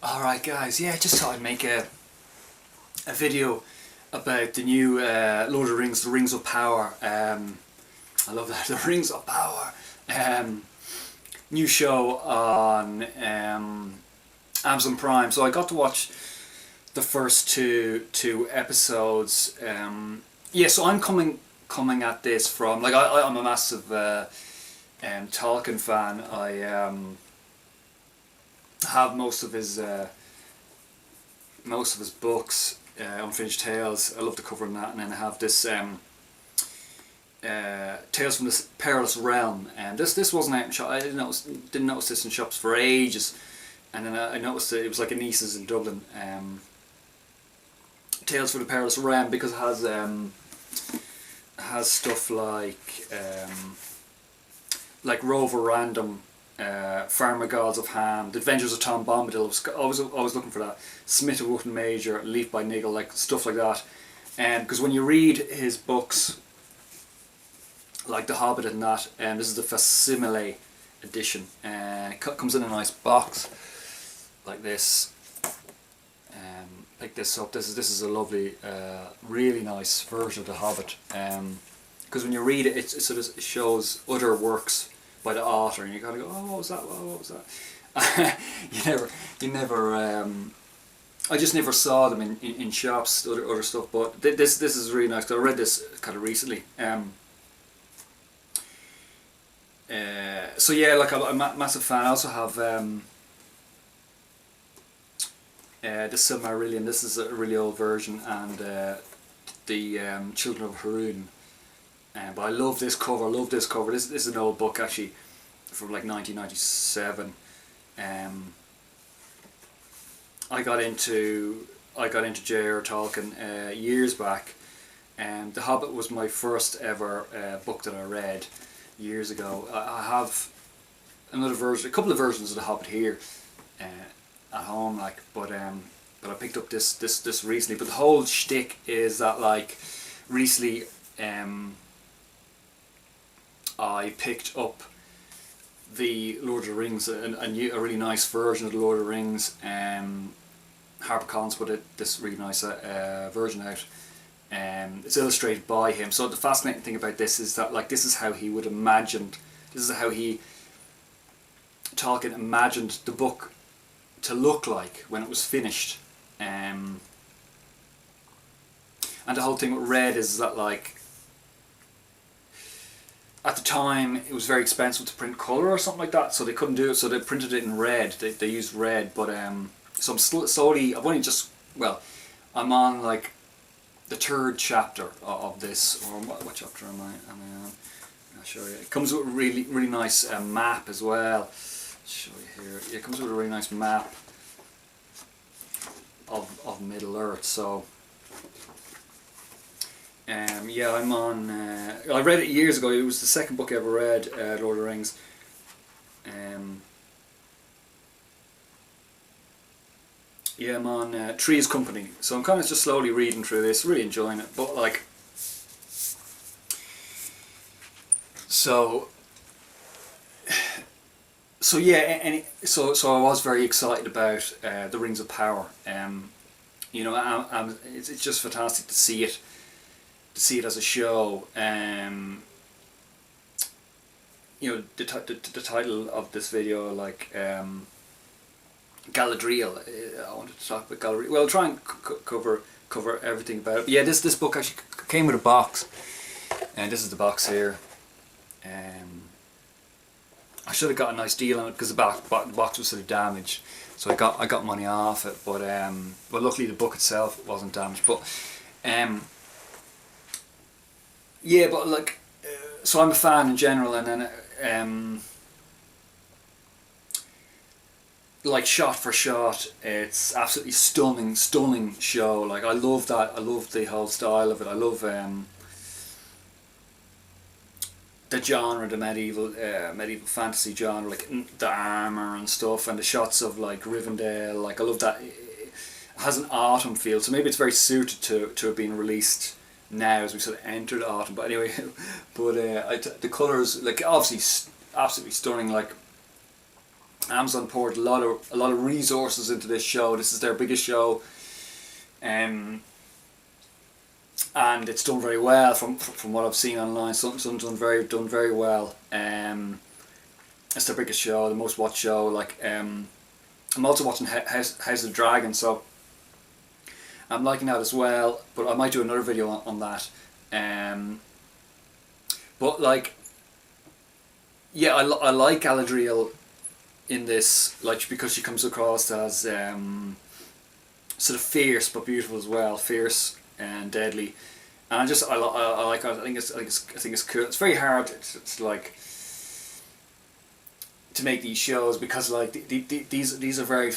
Alright guys, yeah, just thought I'd make a video about the new Lord of the Rings, The Rings of Power. I love that, The Rings of Power. New show on Amazon Prime. So I got to watch the first two episodes. Yeah, so I'm coming at this from, like, I'm a massive Tolkien fan. I have most of his books, Unfinished Tales. I love the cover on that, and then I have this Tales from the Perilous Realm, and this wasn't out in shop. I didn't notice this in shops for ages, and then I noticed it was like a Niece's in Dublin. Tales from the Perilous Realm, because it has stuff like Rover Random, Farmer Gods of Ham, The Adventures of Tom Bombadil. I was always looking for that. Smith of Wootton Major, Leaf by Niggle, like stuff like that. Because when you read his books, like The Hobbit and that, this is the facsimile edition. It comes in a nice box like this. Pick this up. This is a lovely, really nice version of The Hobbit. Because when you read it, it sort of shows other works by the author, and you kind of go, oh, what was that? What was that? you never. I just never saw them in shops, other stuff. But this is really nice. Cause I read this kind of recently. So yeah, like I'm a massive fan. I also have the Silmarillion. This is a really old version, and the Children of Húrin. But I love this cover. This is an old book, actually, from like 1997. I got into J.R.R. Tolkien years back. The Hobbit was my first ever book that I read years ago. I have another version, a couple of versions of The Hobbit here at home, like, but I picked up this recently. But the whole shtick is that, like, recently I picked up the Lord of the Rings, a really nice version of the Lord of the Rings. HarperCollins put this really nice version out. It's illustrated by him. So the fascinating thing about this is that, like, this is how he would imagined. This is how Tolkien imagined the book to look like when it was finished. And the whole thing with red is that, like, at the time it was very expensive to print colour or something like that, so they couldn't do it, so they printed it in red. They used red, but so I'm slowly, I've only just, well, I'm on like the third chapter of this, or what chapter am I on? I'll show you. It comes with a really nice map as well. I'll show you here. It comes with a really nice map of Middle Earth. So yeah, I'm on. I read it years ago. It was the second book I ever read, Lord of the Rings. Yeah, I'm on Three's Company, so I'm kind of just slowly reading through this, really enjoying it. But like, so yeah, so I was very excited about the Rings of Power. You know, it's just fantastic to see it. As a show. You know, the title of this video, like, Galadriel. I wanted to talk about Galadriel. Well, I'll try and cover everything about it. But yeah, this book actually came with a box, and this is the box here. I should have got a nice deal on it because the box was sort of damaged, so I got money off it. But luckily the book itself wasn't damaged. But yeah, but like, so I'm a fan in general, and then like, shot for shot, it's absolutely stunning show. Like, I love that. I love the whole style of it. I love the genre, the medieval fantasy genre, like the armor and stuff, and the shots of like Rivendell. Like, I love that. It has an autumn feel, so maybe it's very suited to have been released now as we sort of entered autumn. But anyway, but the colours, like, obviously absolutely stunning. Like, Amazon poured a lot of resources into this show. This is their biggest show, and it's done very well from what I've seen online. Some done very well. It's their biggest show, the most watched show. Like I'm also watching House of the Dragon, so I'm liking that as well. But I might do another video on that. But like, yeah, I like Galadriel in this, like, because she comes across as sort of fierce but beautiful as well, fierce and deadly, and I like her. I think it's cool. It's very hard to like to make these shows because like these are very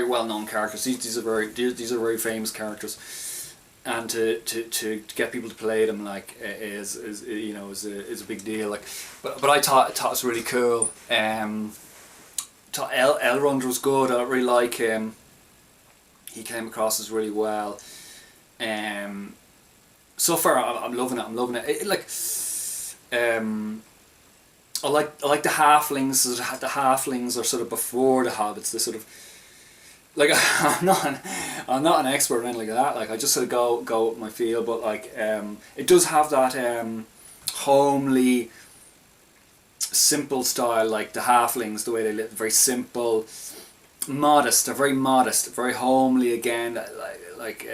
well known characters. These are very famous characters. And to get people to play them like is you know is a big deal. Like, but I thought it was really cool. Thought Elrond was good. I really like him. He came across as really well. So far I'm loving it. I like the halflings. The halflings are sort of before the hobbits. They sort of, like, I'm not an expert or anything like that. Like, I just sort of go with my feel, but like it does have that homely, simple style, like the halflings, the way they live, very simple, modest. They're very modest, very homely again. Like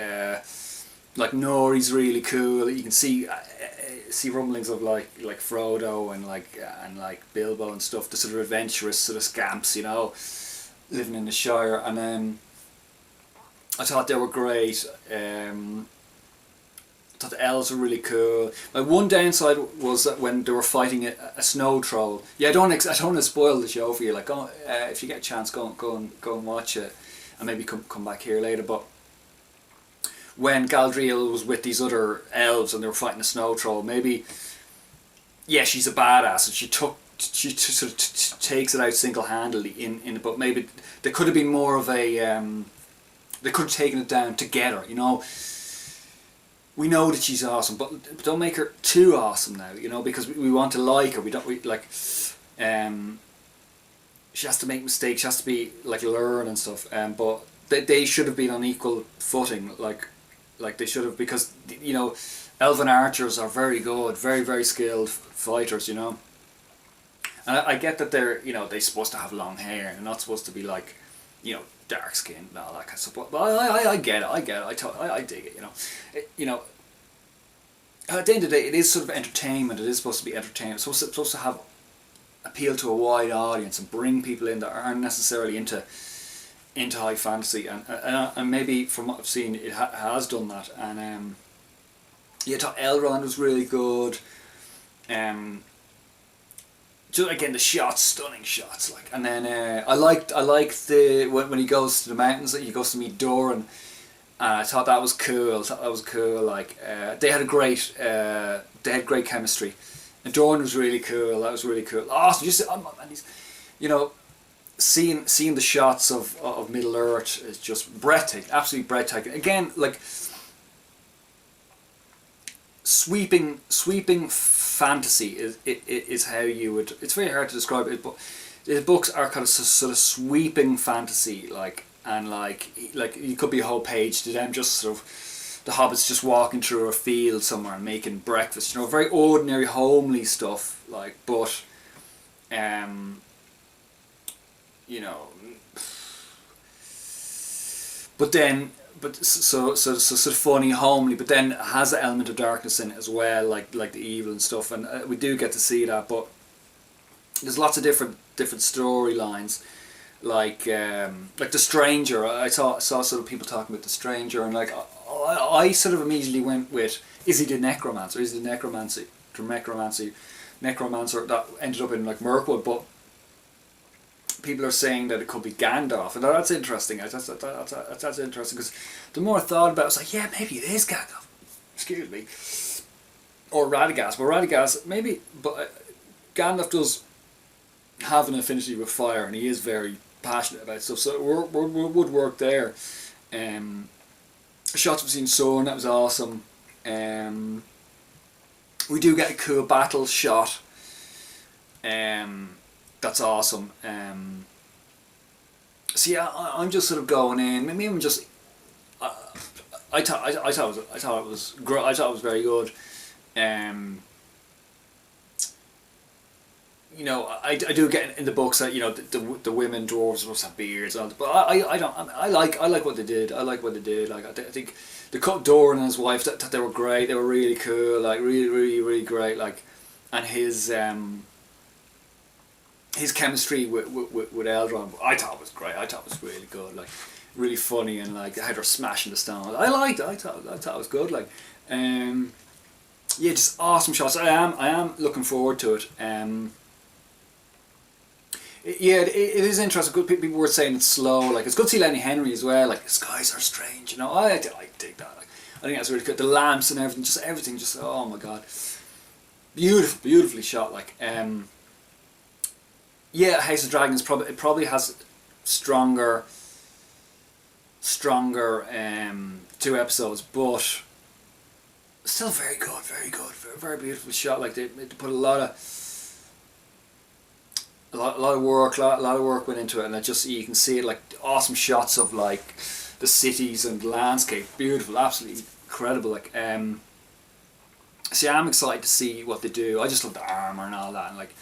Nori's really cool. You can see rumblings of like Frodo and like Bilbo and stuff. The sort of adventurous sort of scamps, you know, living in the Shire. And I thought they were great. I thought the elves were really cool. Like, one downside was that when they were fighting a snow troll. Yeah, I don't want to spoil the show for you. Like, go if you get a chance, go and watch it, and maybe come back here later. But when Galadriel was with these other elves and they were fighting a snow troll, maybe, yeah, she's a badass, and she sort of takes it out single-handedly in but maybe there could have been more of a they could have taken it down together, you know. We know that she's awesome, but don't make her too awesome now, you know, because we want to like her. We like she has to make mistakes, she has to be like learn and stuff, but they should have been on equal footing, like they should have, because, you know, elven archers are very good, very skilled fighters, you know. And I get that they're, you know, they're supposed to have long hair, they're not supposed to be like, you know, dark skin and all that kind of stuff. But I get it, I dig it, you know. At the end of the day, it is sort of entertainment. It is supposed to be entertainment. It's supposed to have appeal to a wide audience and bring people in that aren't necessarily into high fantasy. And maybe from what I've seen, it has done that. And yeah, I thought Elrond was really good. Just again, the shots, stunning shots, like. And then I liked the when he goes to the mountains, he goes to meet Doran. I thought that was cool. Like, they had great chemistry, and Doran was really cool. That was really cool. Awesome. Just and he's, you know, seeing the shots of Middle Earth is just breathtaking, absolutely breathtaking. Again, like, sweeping fantasy is how you would. It's very hard to describe it, but the books are kind of sort of sweeping fantasy, like, and like it could be a whole page to them just sort of the hobbits just walking through a field somewhere and making breakfast, you know, very ordinary, homely stuff, like, but you know, but so sort of funny, homely, but then has an element of darkness in it as well, like the evil and stuff, and we do get to see that. But there's lots of different storylines, like the Stranger. I saw sort of people talking about the Stranger, and like I sort of immediately went with, is he the necromancer? Is he the necromancer that ended up in like Mirkwood? But people are saying that it could be Gandalf, and that's interesting. That's interesting, because the more I thought about it, I was like, yeah, maybe it is Gandalf. Excuse me. Or Radagast. But Radagast, maybe, but Gandalf does have an affinity with fire, and he is very passionate about stuff, so it would work there. Shots of Seen Sun, that was awesome. We do get a cool battle shot. That's awesome. So yeah, I'm just sort of going in. Maybe I'm just. I thought it was great. I thought it was very good. You know, I do get in the books that, you know, the women dwarves must have beards, and but I don't. I like what they did. I like what they did. Like I think the cut Doran and his wife, that they were great. They were really cool. Like really great. Like, and his chemistry with Eldron, I thought it was great. I thought it was really good. Like, really funny, and like how they're smashing the stone. I liked it. I thought it was good. Like, yeah, just awesome shots. I am looking forward to it. Yeah, it is interesting. Good people were saying it's slow. Like, it's good to see Lenny Henry as well. Like, the skies are strange. You know, I dig that. Like, I think that's really good. The lamps and everything. Just oh my god, beautifully shot. Like, yeah, House of Dragons probably has stronger 2 episodes, but still very good, very beautiful shot. Like, they put a lot of work went into it, and you can see it, like awesome shots of like the cities and landscape, beautiful, absolutely incredible. Like, see, I'm excited to see what they do. I just love the armor and all that, and like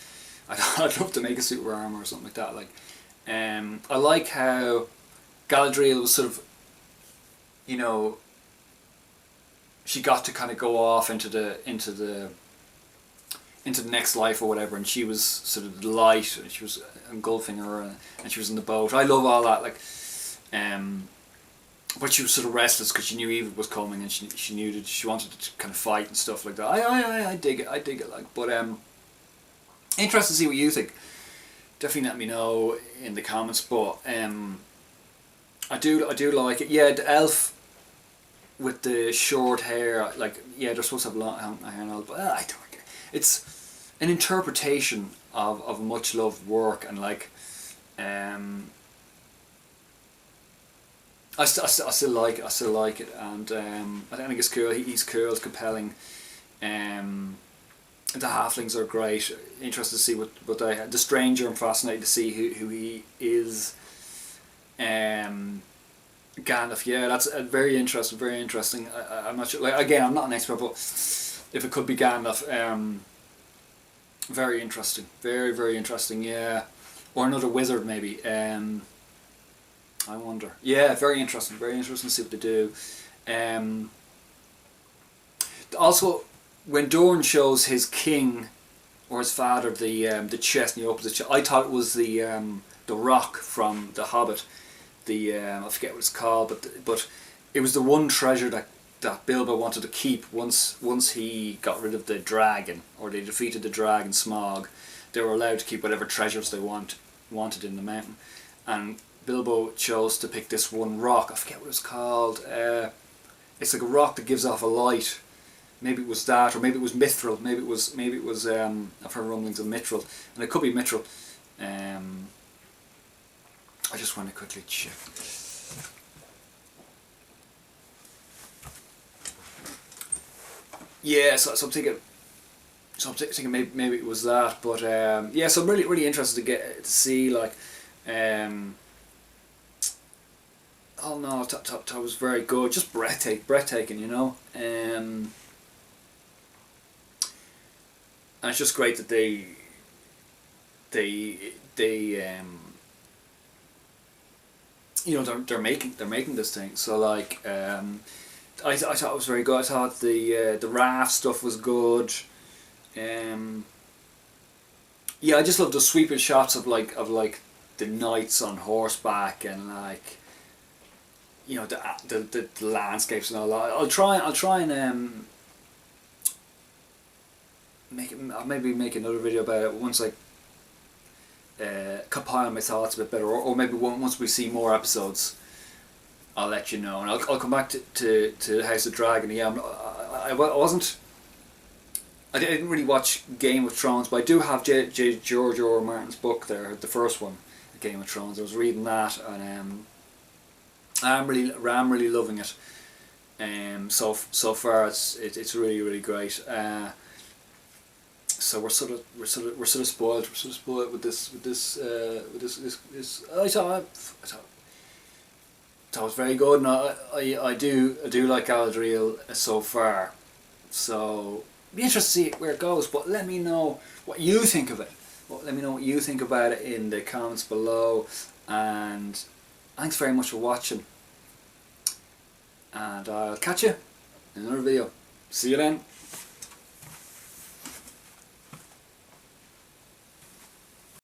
I'd love to make a super armor or something like that. Like, I like how Galadriel was sort of, you know, she got to kind of go off into the next life or whatever, and she was sort of the light, and she was engulfing her, and she was in the boat. I love all that, like, but she was sort of restless because she knew evil was coming, and she knew that she wanted to kind of fight and stuff like that. I dig it, like, but interested to see what you think. Definitely let me know in the comments, but I do like it. Yeah, the elf with the short hair, like, yeah, they're supposed to have long hair and all, but I don't care. It's an interpretation of much loved work, and like, I still like it, and I think it's cool. He's cool, it's compelling. The halflings are great. Interested to see what the stranger. I'm fascinated to see who he is. Gandalf, yeah, that's very interesting. I'm not sure. Like, again, I'm not an expert, but if it could be Gandalf, very interesting, very interesting. Yeah, or another wizard maybe. I wonder. Yeah, very interesting to see what they do. Also, when Doran shows his king or his father the chest, and he opens the chest, I thought it was the rock from The Hobbit. I forget what it's called, but it was the one treasure that Bilbo wanted to keep once he got rid of the dragon, or they defeated the dragon Smaug. They were allowed to keep whatever treasures they wanted in the mountain, and Bilbo chose to pick this one rock. I forget what it's called. It's like a rock that gives off a light. Maybe it was that, or maybe it was mithril. Maybe it was. I've heard rumblings of mithril, and it could be mithril. I just want to quickly check. Yeah, so I'm thinking maybe it was that, but yeah. So I'm really interested to see, like, oh no, that was very good, just breathtaking, you know. And it's just great that they you know, they're making this thing. So like, I thought it was very good. I thought the raft stuff was good. Yeah, I just love the sweeping shots of like the knights on horseback, and like, you know, the landscapes and all that. I'll try and maybe make another video about it once I compile my thoughts a bit better, or maybe once we see more episodes, I'll let you know, and I'll come back to House of Dragon. Yeah, I didn't really watch Game of Thrones, but I do have George R. R. Martin's book there, the first one, Game of Thrones. I was reading that, and I'm really loving it. So far it's really great. so we're sort of spoiled. We're sort of spoiled with this. I thought it was very good, and I do like Galadriel so far. So be interested to see where it goes. But let me know what you think of it. Let me know what you think about it in the comments below. And thanks very much for watching. And I'll catch you in another video. See you then.